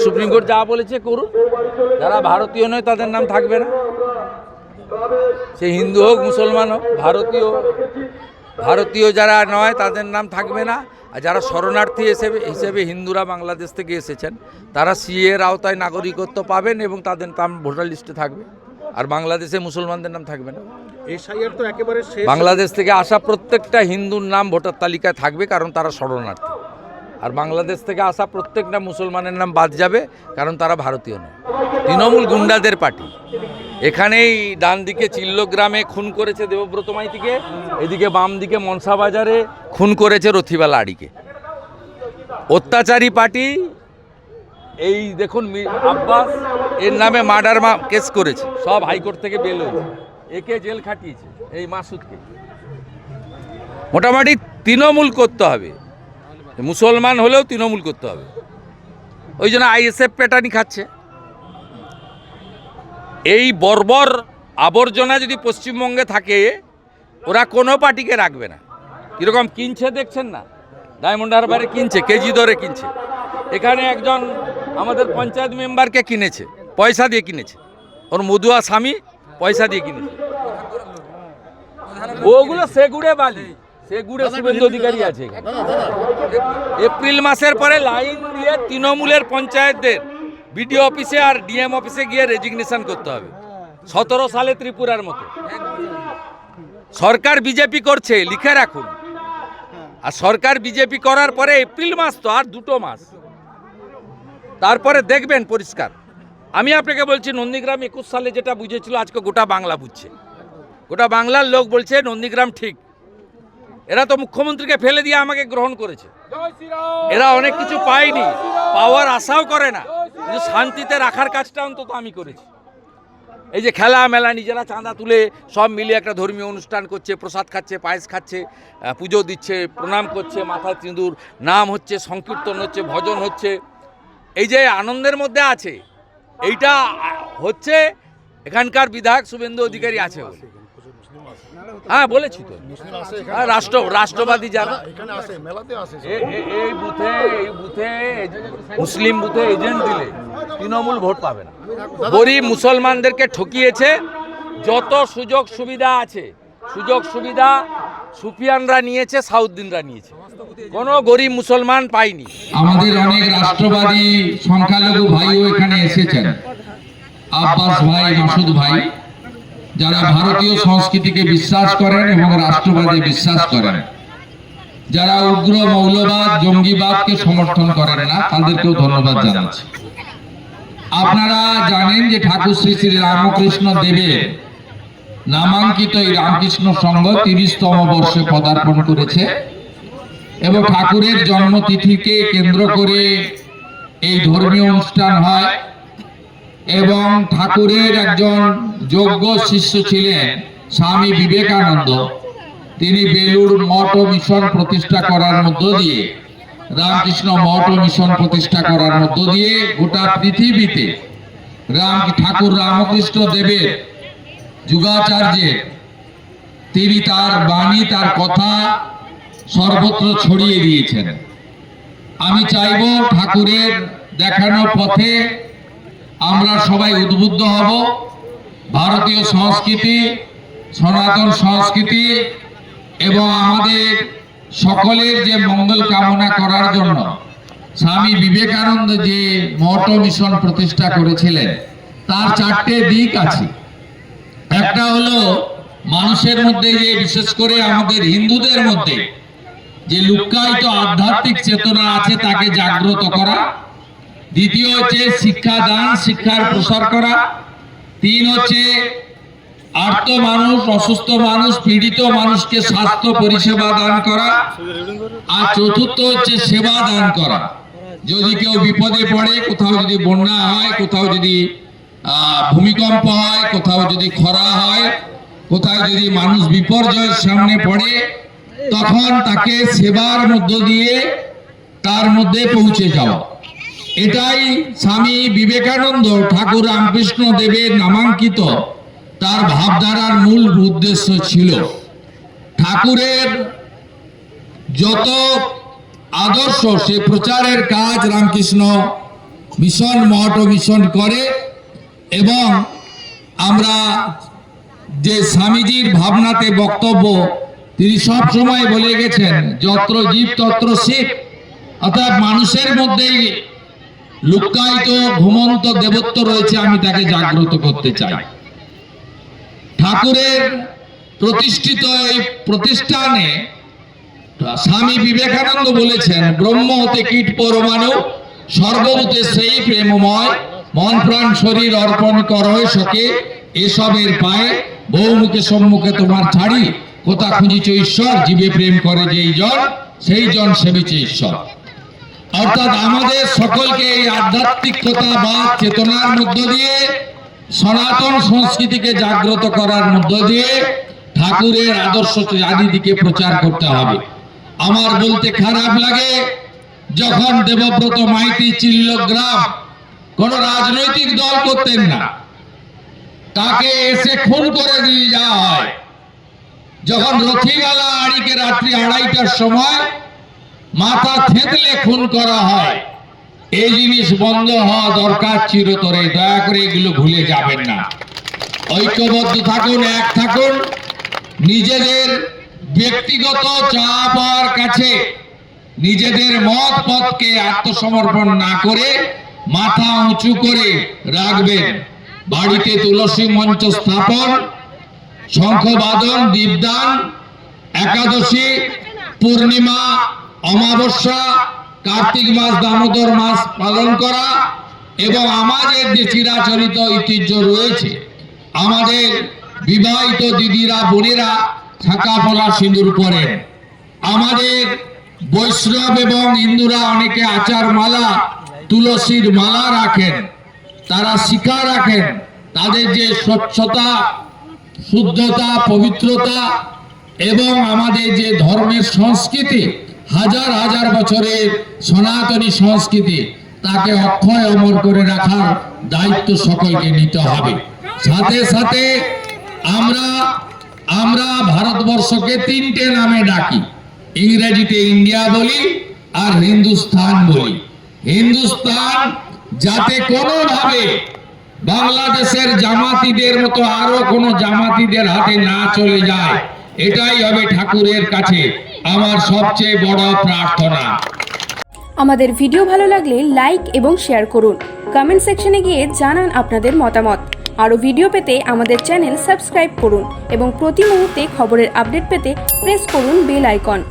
Supreme court যা বলেছে করুন, যারা ভারতীয় নয় তাদের নাম থাকবে না, সে হিন্দু হোক মুসলমান হোক, ভারতীয় যারা নয় তাদের নাম থাকবে না। আর যারা শরণার্থী হিসেবে হিন্দুরা বাংলাদেশ থেকে এসেছেন তারা সিএর আওতায় নাগরিকত্ব পাবেন এবং তাদের নাম ভোটার লিস্টে থাকবে, আর বাংলাদেশে মুসলমানদের নাম থাকবে না। তো একেবারে বাংলাদেশ থেকে আসা প্রত্যেকটা হিন্দুর নাম ভোটার তালিকায় থাকবে, কারণ তারা শরণার্থী। আর বাংলাদেশ থেকে আসা প্রত্যেকটা মুসলমানের নাম বাদ যাবে, কারণ তারা ভারতীয় নয়। তৃণমূল গুন্ডাদের পার্টি। এখানেই ডান দিকে চিল্লগ্রামে খুন করেছে দেবব্রত মাইতিকে, এদিকে বাম দিকে মনসা বাজারে খুন করেছে রথিবা লাড়িকে। অত্যাচারী পার্টি। এই দেখুন আব্বাস এর নামে মার্ডার কেস করেছে, সব হাইকোর্ট থেকে বেল হয়েছে, একে জেল খাটিয়েছে এই মাসুদকে। মোটামুটি তৃণমূল করতে হবে, মুসলমান হলেও তৃণমূল করতে হবে। ওই জন্য আইএসএফ পেটানি খাচ্ছে। এই বর্বর আবর্জনা যদি পশ্চিমবঙ্গে থাকে, ওরা কোনো পার্টিকে রাখবে না। কীরকম কিনছে দেখছেন না, ডায়মন্ড হারবারে কিনছে, কেজি দরে কিনছে। এখানে একজন আমাদের পঞ্চায়েত মেম্বারকে কিনেছে, পয়সা দিয়ে কিনেছে, ওর মধুয়া স্বামী পয়সা দিয়ে কিনেছে। ওগুলো সেগুড়ে বালি, সেগুড়ে শুভেন্দু অধিকারী আছে এখানে। এপ্রিল মাসের পরে লাইন দিয়ে তৃণমূলের পঞ্চায়েতদের বিডিও অফিসে আর ডিএম অফিসে গিয়ে রেজিগনেশন করতে হবে, 17 সালে ত্রিপুরার মতো। সরকার বিজেপি করছে, লিখে রাখুন। আর সরকার বিজেপি করার পরে এপ্রিল মাস তো আর 2 মাস, তারপরে দেখবেন পরিষ্কার। আমি আপনাকে বলছি, নন্দীগ্রাম 21 সালে যেটা বুঝেছিল আজকে গোটা বাংলা বুঝছে। গোটা বাংলার লোক বলছে নন্দীগ্রাম ঠিক। এরা তো মুখ্যমন্ত্রীকে ফেলে দিয়ে আমাকে গ্রহণ করেছে। এরা অনেক কিছু পায়নি, পাওয়ার আশাও করে না, কিন্তু শান্তিতে রাখার কাজটা অন্তত আমি করেছি। এই যে খেলা মেলা, নিজেরা চাঁদা তুলে সব মিলে একটা ধর্মীয় অনুষ্ঠান করছে, প্রসাদ খাচ্ছে, পায়েস খাচ্ছে, পুজো দিচ্ছে, প্রণাম করছে, মাথায় সিঁদুর, নাম হচ্ছে, সংকীর্তন হচ্ছে, ভজন হচ্ছে, এই যে আনন্দের মধ্যে আছে। এইটা হচ্ছে এখানকার বিধায়ক শুভেন্দু অধিকারী আছে বলে। হ্যাঁ বলেছি তো, রাষ্ট্রবাদী যারা এই বুথে মুসলিম বুথে এজেন্ট দিলে তৃণমূল ভোট পাবে না। গরিব মুসলমানদেরকে ঠকিয়েছে। যত সুযোগ সুবিধা আছে, সুযোগ সুবিধা সুফিয়ানরা নিয়েছে, সাউদ্দিনরা নিয়েছে, কোনো গরিব মুসলমান পায়নি। আমাদের অনেক রাষ্ট্রবাদী সংখ্যালঘু ভাইও এখানে এসেছেন, আব্বাস ভাই, মাসুদ ভাই, যারা ভারতীয় সংস্কৃতিকে বিশ্বাস করেন এবং রাষ্ট্রবাদে বিশ্বাস করেন, যারা উগ্র মৌলবাদ জঙ্গিবাদকে সমর্থন করেন না, তাদেরকেও ধন্যবাদ জানাচ্ছি। আপনারা জানেন যে ঠাকুর শ্রী শ্রী রামকৃষ্ণ দেবের নামাঙ্কিত এই রামকৃষ্ণ সংঘ 30তম বর্ষে পদার্পণ করেছে এবং ঠাকুরের জন্মতিথিকে কেন্দ্র করে এই ধর্মীয় অনুষ্ঠান হয়। এবং ঠাকুরের একজন যোগ্য শিষ্য ছিলেন স্বামী বিবেকানন্দ। তিনি বেলুড় মঠ ও মিশন প্রতিষ্ঠা করার মধ্য দিয়ে, রামকৃষ্ণ মঠ ও মিশন প্রতিষ্ঠা করার মধ্য দিয়ে গোটা পৃথিবীতে ঠাকুর রামকৃষ্ণ দেবের যুগাচার্যের তিনি তার বাণী, তার কথা সর্বত্র ছড়িয়ে দিয়েছেন। আমি চাইব ঠাকুরের দেখানো পথে আমরা সবাই উদ্বুদ্ধ হব। ভারতীয় সংস্কৃতি, সনাতন সংস্কৃতি এবং আমাদের সকলের যে মঙ্গল কামনা করার জন্য স্বামী বিবেকানন্দ যে মঠ মিশন প্রতিষ্ঠা করেছিলেন, তার 4টে দিক আছে। একটা হলো মানুষের মধ্যে, যে বিশেষ করে আমাদের হিন্দুদের মধ্যে যে লুক্কায়িত আধ্যাত্মিক চেতনা আছে তাকে জাগ্রত করা। দ্বিতীয় হচ্ছে শিক্ষাদান, শিক্ষার প্রসার করা। 3 হচ্ছে আর্ত মানুষ, অসুস্থ মানুষ, পীড়িত মানুষকে স্বাস্থ্য পরিষেবা দান করা। আর চতুর্থ হচ্ছে সেবা দান করা। যদি কেউ বিপদে পড়ে, কোথাও যদি বন্যা হয়, কোথাও যদি ভূমিকম্প হয়, কোথাও যদি খরা হয়, কোথাও যদি মানুষ বিপর্যয়ের সামনে পড়ে, তখন তাকে সেবার মধ্য দিয়ে তার মধ্যে পৌঁছে যাওয়া। এটাই স্বামী বিবেকানন্দ ঠাকুর রামকৃষ্ণ দেবের নামাঙ্কিত তার ভাবধারার মূল উদ্দেশ্য ছিল। ঠাকুরের যত আদর্শ, সে প্রচারের কাজ রামকৃষ্ণ মিশন মঠ মিশন করে। এবং আমরা যে স্বামীজির ভাবনাতে বক্তব্য, তিনি সব সময় বলে গেছেন যত্র জীব তত্র শিব, অর্থাৎ মানুষের মধ্যেই লুকায়িত ঘুমন্ত দেবত্ব রয়েছে, আমি তাকে জাগ্রত করতে চাই। ঠাকুরের প্রতিষ্ঠিত এই প্রতিষ্ঠানে স্বামী বিবেকানন্দ বলেছেন, ব্রহ্ম হতে কীট পরমাণু, সর্বভূতে সেই প্রেমময়, মন প্রাণ শরীর অর্পণ করো সকে, এসবের পায়ে বহুমুখে সম্মুখে তোমার ছাড়ি, কোথা খুঁজিছ ঈশ্বর, জীবে প্রেম করে যেই জন, সেই জন সেবিছে ঈশ্বর। অর্থাৎ আমাদের সকলকে এই আধ্যাত্মিকতা বা চেতনার মধ্য দিয়ে, সনাতন সংস্কৃতিকে জাগ্রত করার মধ্য দিয়ে ঠাকুরের আদর্শ চারিদিকে প্রচার করতে হবে। আমার বলতে খারাপ লাগে, যখন দেবব্রত মাইতি চিল্লগ্রাম কোন রাজনৈতিক দল করতেন না, তাকে এসে খুন করে দিয়ে যাওয়া হয়। যখন রথিবালা আড়িকে রাত্রি 2:30টার সময় মাথা থেতলে খুন করা হয়, এই জিনিস বন্ধ হওয়া দরকার চিরতরে। দয়া করে এগুলো ভুলে যাবেন না। ঐক্যবদ্ধ থাকুন, এক থাকুন। নিজেদের ব্যক্তিগত চাওয়া পাওয়ার কাছে নিজেদের মত পথকে আত্মসমর্পণ না করে মাথা উঁচু করে রাখবেন। বাড়িতে তুলসী মঞ্চ স্থাপন, শঙ্খবাদন, দীপদান, একাদশী, পূর্ণিমা, অমাবস্যা, কার্তিক মাস, দামোদর মাস পালন করা, এবং আমাদের যে চিরাচরিত ঐতিহ্য রয়েছে, আমাদের বিবাহিত দিদিরা বোনেরা ছাকা পলা সিঁদুর পরেন। আমাদের বৈষ্ণব এবং হিন্দুরা অনেকে আচার মালা, তুলসীর মালা রাখেন, তারা শিখা রাখেন। তাদের যে স্বচ্ছতা, শুদ্ধতা, পবিত্রতা এবং আমাদের যে ধর্মের সংস্কৃতি, হাজার হাজার বছরের সনাতনী সংস্কৃতি, তাকে অক্ষয় অমর করে রাখার দায়িত্ব সকলকে নিতে হবে। সাথে সাথে আমরা ভারতবর্ষকে 3টে নামে ডাকি। ইংরেজিতে ইন্ডিয়া বলি আর হিন্দুস্তান বলি। হিন্দুস্তান যাতে কোনোভাবে বাংলাদেশের জামাতিদের মতো আরো কোনো জামাতিদের হাতে না চলে যায়, এটাই হবে ঠাকুরের কাছে আমার সবচেয়ে বড় প্রার্থনা। আমাদের ভিডিও ভালো লাগলে লাইক এবং শেয়ার করুন। কমেন্ট সেকশনে গিয়ে জানান আপনাদের মতামত। আরও ভিডিও পেতে আমাদের চ্যানেল সাবস্ক্রাইব করুন এবং প্রতি মুহূর্তে খবরের আপডেট পেতে প্রেস করুন বেল আইকন।